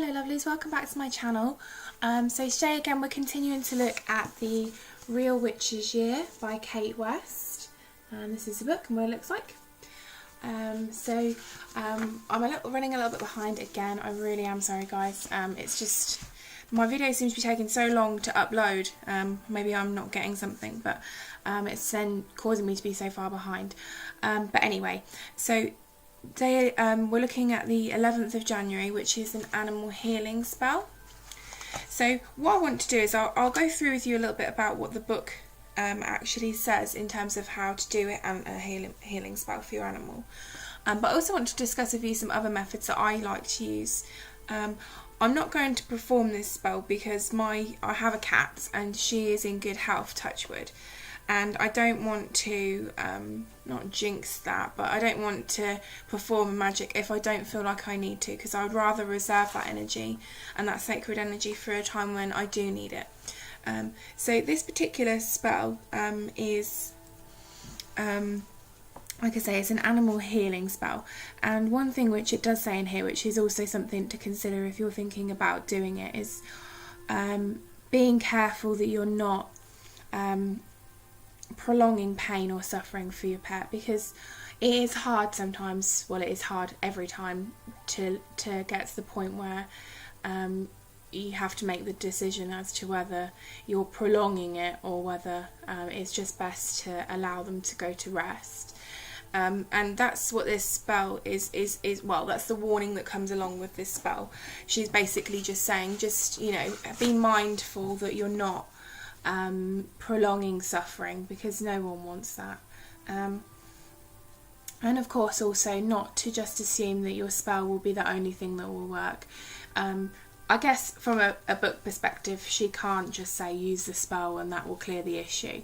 Hello lovelies, welcome back to my channel. So today again we're continuing to look at The Real Witch's Year by Kate West. And this is the book and what it looks like. I'm running a little bit behind again. I really am sorry guys. It's just my video seems to be taking so long to upload. Maybe I'm not getting something, but it's then causing me to be so far behind. But anyway, so today we're looking at the 11th of January, which is an animal healing spell. So what I want to do is I'll go through with you a little bit about what the book actually says in terms of how to do it and a healing spell for your animal. But I also want to discuss with you some other methods that I like to use. I'm not going to perform this spell because I have a cat and she is in good health, touch wood. And I don't want to, not jinx that, but I don't want to perform magic if I don't feel like I need to, because I would rather reserve that energy and that sacred energy for a time when I do need it. So this particular spell is, like I say, it's an animal healing spell. And one thing which it does say in here, which is also something to consider if you're thinking about doing it, is being careful that you're not prolonging pain or suffering for your pet, because it is hard sometimes, well it is hard every time to get to the point where you have to make the decision as to whether you're prolonging it or whether it's just best to allow them to go to rest. And that's what this spell is well, that's the warning that comes along with this spell. She's basically just saying, just, you know, be mindful that you're not prolonging suffering, because no one wants that. And of course also not to just assume that your spell will be the only thing that will work. I guess from a book perspective, she can't just say use the spell and that will clear the issue.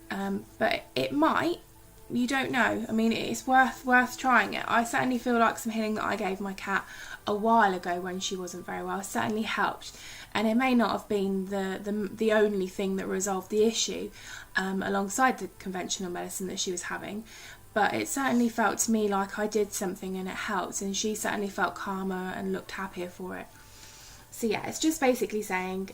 But it might. You don't know. I mean, it's worth trying it. I certainly feel like some healing that I gave my cat a while ago when she wasn't very well certainly helped, and it may not have been the only thing that resolved the issue alongside the conventional medicine that she was having, but it certainly felt to me like I did something and it helped, and she certainly felt calmer and looked happier for it. So yeah, it's just basically saying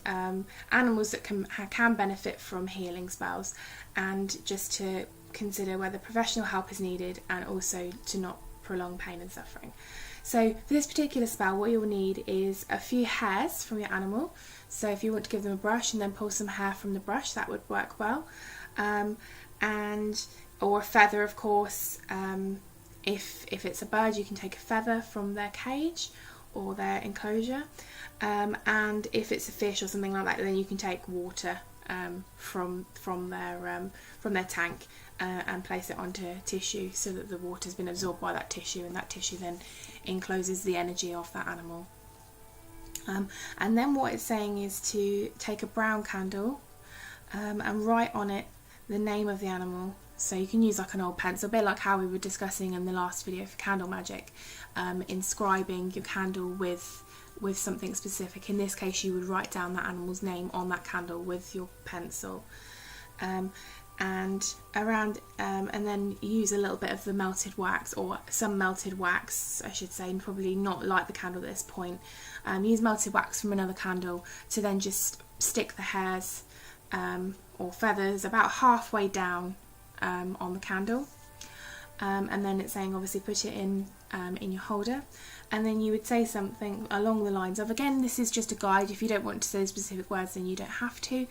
animals that can benefit from healing spells, and just to consider whether professional help is needed, and also to not prolong pain and suffering. So for this particular spell, what you'll need is a few hairs from your animal. So if you want to give them a brush and then pull some hair from the brush, that would work well. Or a feather, of course. If it's a bird, you can take a feather from their cage or their enclosure. And if it's a fish or something like that, then you can take water from their tank and place it onto tissue so that the water's been absorbed by that tissue, and that tissue then encloses the energy of that animal. And then what it's saying is to take a brown candle and write on it the name of the animal. So you can use like an old pencil, a bit like how we were discussing in the last video for candle magic, inscribing your candle with something specific. In this case you would write down that animal's name on that candle with your pencil, and then use a little bit of the melted wax, or some melted wax I should say, and probably not light the candle at this point. Use melted wax from another candle to then just stick the hairs or feathers about halfway down on the candle, and then it's saying obviously put it in your holder. And then you would say something along the lines of, again, this is just a guide, if you don't want to say specific words then you don't have to,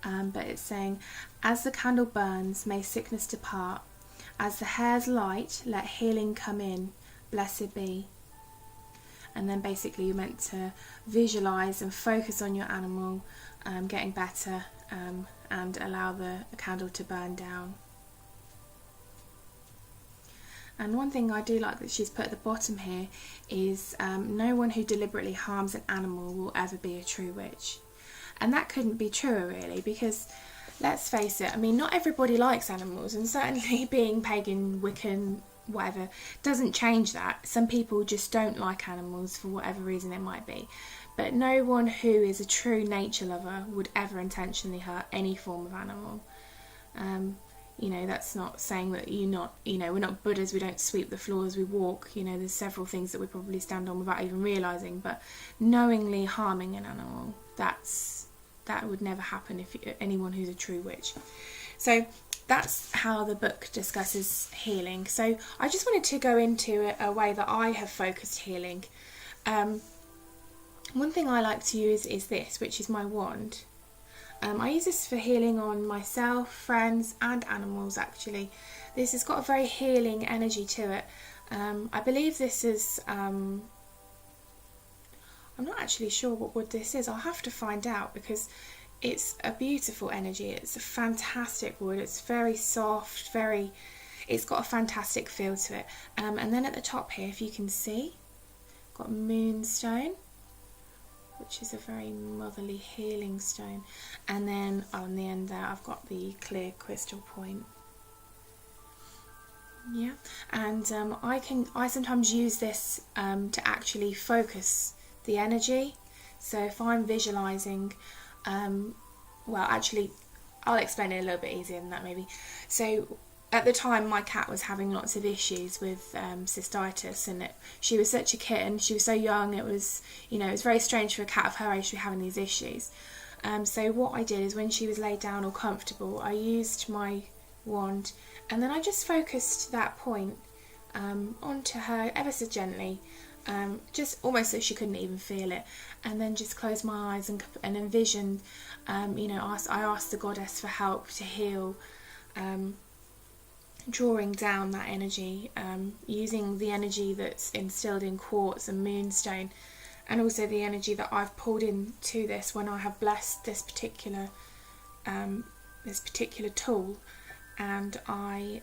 but it's saying, as the candle burns, may sickness depart. As the hairs light, let healing come in. Blessed be. And then basically you're meant to visualise and focus on your animal getting better, and allow the candle to burn down. And one thing I do like that she's put at the bottom here is no one who deliberately harms an animal will ever be a true witch. And that couldn't be truer really, because let's face it, I mean, not everybody likes animals, and certainly being pagan, Wiccan, whatever, doesn't change that. Some people just don't like animals for whatever reason it might be. But no one who is a true nature lover would ever intentionally hurt any form of animal. You know, that's not saying that we're not Buddhas, we don't sweep the floors, we walk. You know, there's several things that we probably stand on without even realising, but knowingly harming an animal, that would never happen if anyone who's a true witch. So that's how the book discusses healing. So I just wanted to go into a way that I have focused healing. One thing I like to use is this, which is my wand. I use this for healing on myself, friends and animals actually. This has got a very healing energy to it. I believe this is, I'm not actually sure what wood this is. I'll have to find out because it's a beautiful energy. It's a fantastic wood. It's very soft, it's got a fantastic feel to it. And then at the top here, if you can see, got moonstone, which is a very motherly healing stone. And then on the end there, I've got the clear crystal point. Yeah, and I sometimes use this to actually focus the energy. So if I'm visualizing, well, actually, I'll explain it a little bit easier than that maybe. So at the time, my cat was having lots of issues with cystitis, and she was such a kitten. She was so young. It was, it was very strange for a cat of her age to be having these issues. So what I did is when she was laid down or comfortable, I used my wand, and then I just focused that point onto her ever so gently, just almost so she couldn't even feel it, and then just closed my eyes and envisioned, I asked the goddess for help to heal, drawing down that energy, using the energy that's instilled in quartz and moonstone, and also the energy that I've pulled into this when I have blessed this particular tool. And I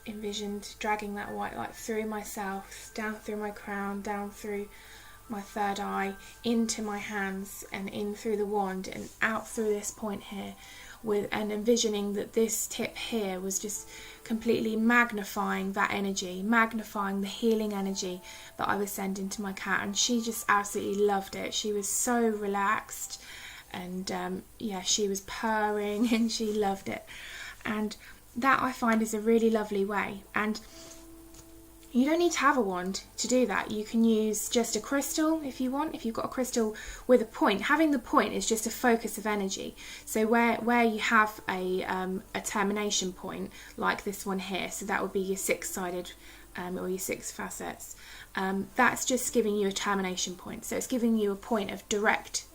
envisioned dragging that white light through myself, down through my crown, down through my third eye, into my hands and in through the wand and out through this point here, and envisioning that this tip here was just completely magnifying that energy, magnifying the healing energy that I was sending to my cat. And she just absolutely loved it. She was so relaxed, and she was purring and she loved it. And that I find is a really lovely way. And you don't need to have a wand to do that. You can use just a crystal if you want. If you've got a crystal with a point, having the point is just a focus of energy. So where you have a termination point, like this one here, so that would be your six-sided or your six facets, that's just giving you a termination point. So it's giving you a point of direct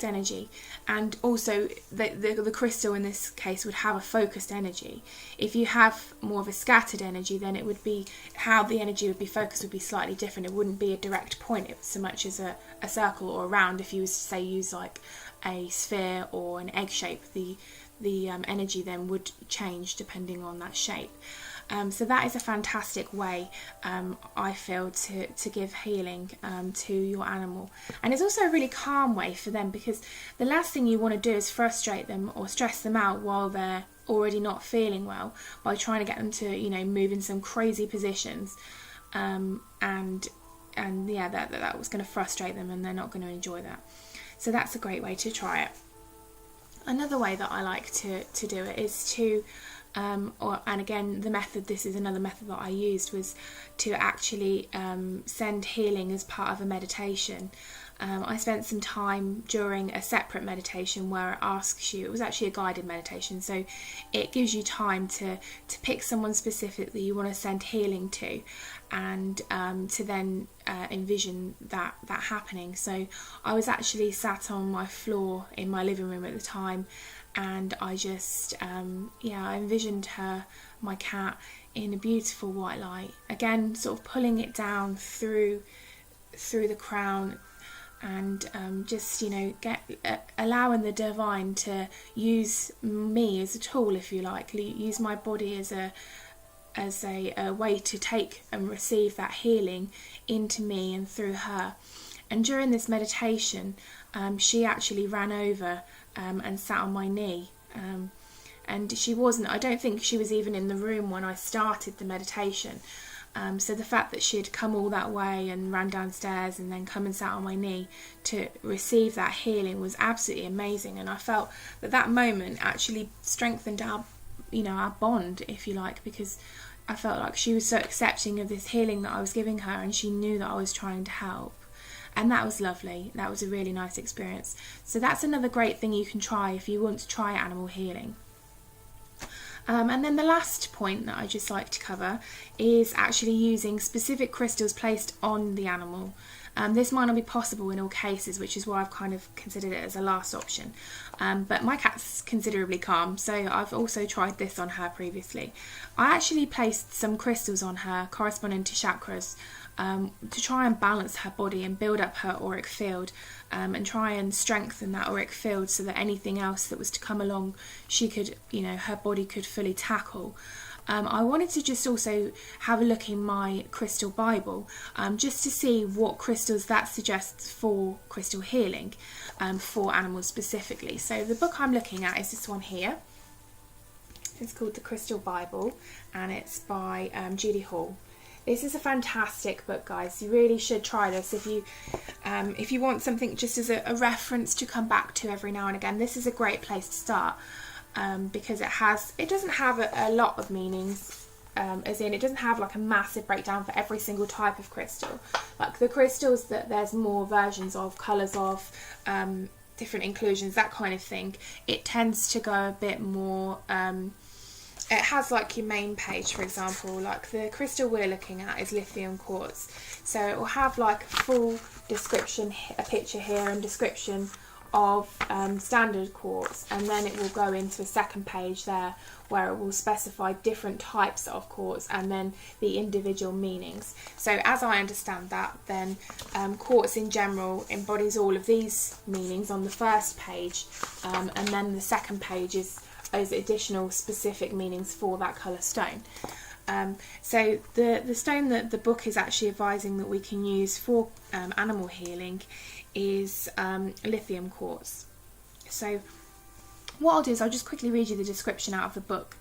energy. And also the crystal in this case would have a focused energy. If you have more of a scattered energy, then it would be, how the energy would be focused would be slightly different. It wouldn't be a direct point so much as a circle or a round. If you was to say use like a sphere or an egg shape, the energy then would change depending on that shape. So that is a fantastic way, I feel, to give healing to your animal. And it's also a really calm way for them, because the last thing you want to do is frustrate them or stress them out while they're already not feeling well by trying to get them to, move in some crazy positions. That was going to frustrate them, and they're not going to enjoy that. So that's a great way to try it. Another way that I like to do it is to... and again, this is another method that I used, was to actually send healing as part of a meditation. I spent some time during a separate meditation where it asks you, it was actually a guided meditation, so it gives you time to pick someone specific that you want to send healing to, and to then envision that happening. So I was actually sat on my floor in my living room at the time, and I just I envisioned my cat, in a beautiful white light, again sort of pulling it down through the crown, and allowing the divine to use me as a tool, if you like, use my body as a way to take and receive that healing into me and through her. And during this meditation, she actually ran over and sat on my knee, and I don't think she was even in the room when I started the meditation. So the fact that she'd come all that way and ran downstairs and then come and sat on my knee to receive that healing was absolutely amazing. And I felt that moment actually strengthened our our bond, if you like, because I felt like she was so accepting of this healing that I was giving her, and she knew that I was trying to help. And that was lovely. That was a really nice experience. So that's another great thing you can try if you want to try animal healing. And then the last point that I just like to cover is actually using specific crystals placed on the animal. This might not be possible in all cases, which is why I've kind of considered it as a last option. But my cat's considerably calm, so I've also tried this on her previously. I actually placed some crystals on her corresponding to chakras to try and balance her body and build up her auric field, and try and strengthen that auric field so that anything else that was to come along, she could, her body could fully tackle. I wanted to just also have a look in my crystal Bible, just to see what crystals that suggests for crystal healing, for animals specifically. So the book I'm looking at is this one here. It's called The Crystal Bible, and it's by Judy Hall. This is a fantastic book, guys. You really should try this if you want something just as a reference to come back to every now and again. This is a great place to start, because it doesn't have a lot of meanings, as in it doesn't have like a massive breakdown for every single type of crystal. Like the crystals that there's more versions of, colours of, different inclusions, that kind of thing, it tends to go a bit more. It has like your main page, for example, like the crystal we're looking at is lithium quartz. So it will have like a full description, a picture here and description of standard quartz, and then it will go into a second page there where it will specify different types of quartz and then the individual meanings. So as I understand that, then quartz in general embodies all of these meanings on the first page, and then the second page is additional specific meanings for that colour stone. So the stone that the book is actually advising that we can use for animal healing is lithium quartz. So what I'll do is I'll just quickly read you the description out of the book,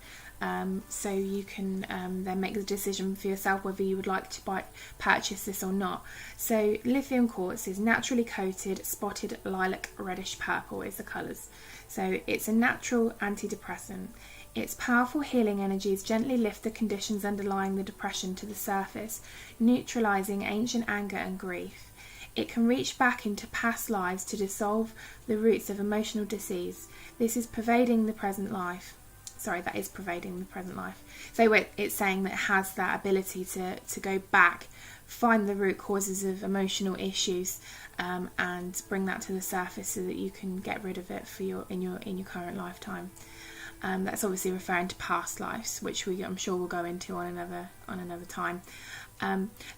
so you can then make the decision for yourself whether you would like to purchase this or not. So lithium quartz is naturally coated, spotted lilac, reddish purple is the colours. So it's a natural antidepressant. Its powerful healing energies gently lift the conditions underlying the depression to the surface, neutralising ancient anger and grief. It can reach back into past lives to dissolve the roots of emotional disease. This is pervading the present life. That is pervading the present life. So it's saying that it has that ability to go back, find the root causes of emotional issues, and bring that to the surface so that you can get rid of it in your current lifetime. That's obviously referring to past lives, which I'm sure we'll go into on another time.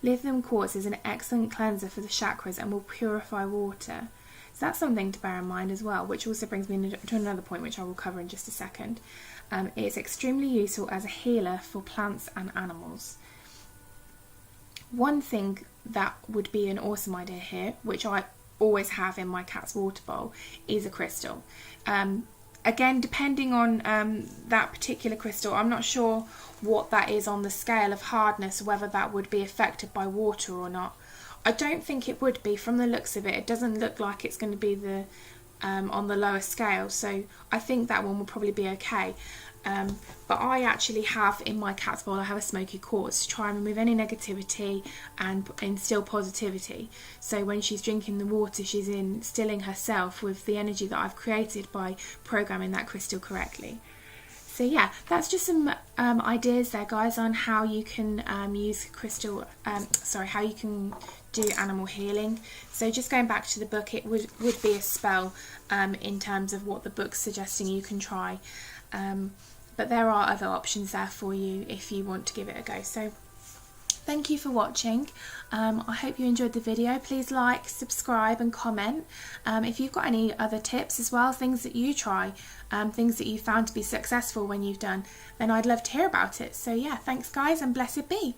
Lithium quartz is an excellent cleanser for the chakras and will purify water. So that's something to bear in mind as well, which also brings me to another point which I will cover in just a second. It's extremely useful as a healer for plants and animals. One thing that would be an awesome idea here, which I always have in my cat's water bowl, is a crystal. Again, depending on that particular crystal, I'm not sure what that is on the scale of hardness, whether that would be affected by water or not. I don't think it would be. From the looks of it, it doesn't look like it's going to be on the lower scale, so I think that one will probably be okay. But I actually have in my cat's bowl, I have a smoky quartz to try and remove any negativity and instill positivity. So when she's drinking the water, she's instilling herself with the energy that I've created by programming that crystal correctly. So yeah, that's just some ideas there, guys, on how you can use crystal, how you can do animal healing. So just going back to the book, it would be a spell in terms of what the book's suggesting you can try. But there are other options there for you if you want to give it a go. So thank you for watching. I hope you enjoyed the video. Please like, subscribe and comment. If you've got any other tips as well, things that you try, things that you found to be successful when you've done, then I'd love to hear about it. So yeah, thanks guys, and blessed be.